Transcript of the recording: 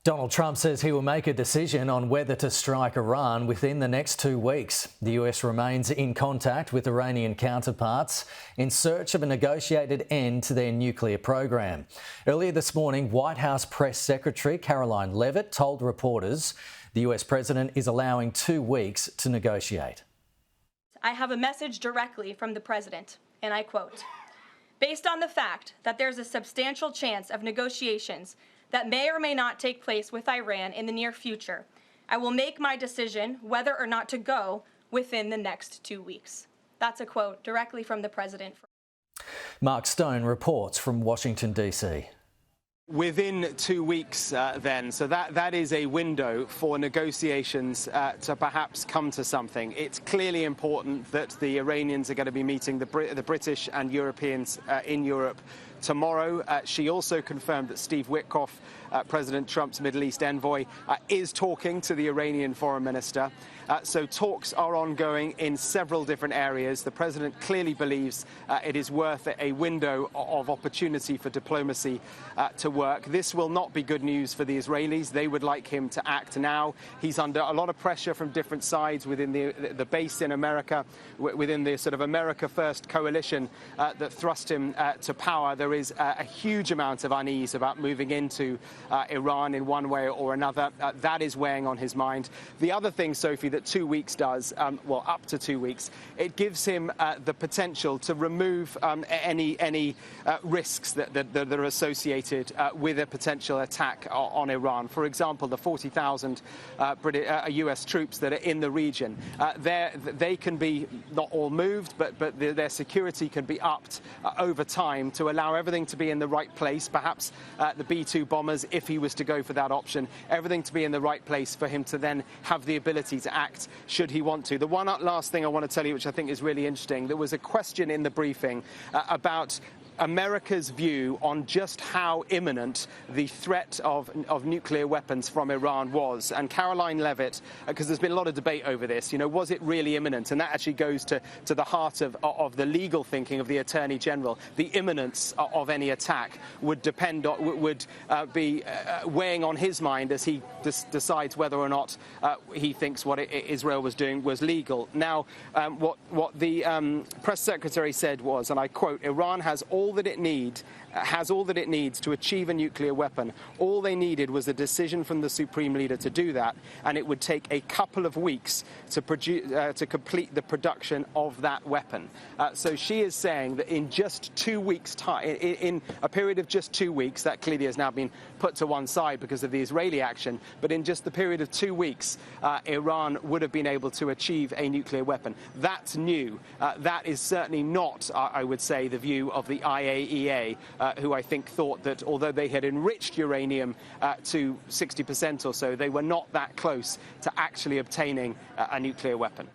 Donald Trump says he will make a decision on whether to strike Iran within the next 2 weeks. The US remains in contact with Iranian counterparts in search of a negotiated end to their nuclear program. Earlier this morning, White House Press Secretary Karoline Leavitt told reporters the US president is allowing 2 weeks to negotiate. I have a message directly from the president, and I quote, "Based on the fact that there's a substantial chance of negotiations that may or may not take place with Iran in the near future, I will make my decision whether or not to go within the next 2 weeks." That's a quote directly from the president. Mark Stone reports from Washington, D.C. Within 2 weeks then, so that is a window for negotiations to perhaps come to something. It's clearly important that the Iranians are going to be meeting the British and Europeans in Europe tomorrow. She also confirmed that Steve Witkoff, President Trump's Middle East envoy, is talking to the Iranian foreign minister. So talks are ongoing in several different areas. The president clearly believes it is worth a window of opportunity for diplomacy to work. This will not be good news for the Israelis. They would like him to act now. He's under a lot of pressure from different sides within the base in America, within the sort of America First coalition that thrust him to power. There is a huge amount of unease about moving into Iran in one way or another. That is weighing on his mind. The other thing, Sophie, that 2 weeks does, well, up to 2 weeks, it gives him the potential to remove any risks that are associated with a potential attack on Iran. For example, the 40,000 US troops that are in the region. They can be not all moved, but their security can be upped over time to allow everything to be in the right place, perhaps the B-2 bombers, if he was to go for that option, everything to be in the right place for him to then have the ability to act should he want to. The one last thing I want to tell you, which I think is really interesting, there was a question in the briefing about America's view on just how imminent the threat of nuclear weapons from Iran was. And Karoline Leavitt, because there's been a lot of debate over this, was it really imminent? And that actually goes to the heart of the legal thinking of the Attorney General. The imminence of any attack would depend on, would be weighing on his mind as he decides whether or not he thinks what Israel was doing was legal. Now, what the press secretary said was, and I quote, "Iran has all that it needs to achieve a nuclear weapon. All they needed was a decision from the Supreme Leader to do that, and it would take a couple of weeks to complete the production of that weapon." So she is saying that in just 2 weeks' time, in a period of just 2 weeks, that clearly has now been put to one side because of the Israeli action, but in just the period of 2 weeks, Iran would have been able to achieve a nuclear weapon. That's new. That is certainly not, I would say, the view of the IAEA, who I think thought that although they had enriched uranium to 60% or so, they were not that close to actually obtaining a nuclear weapon.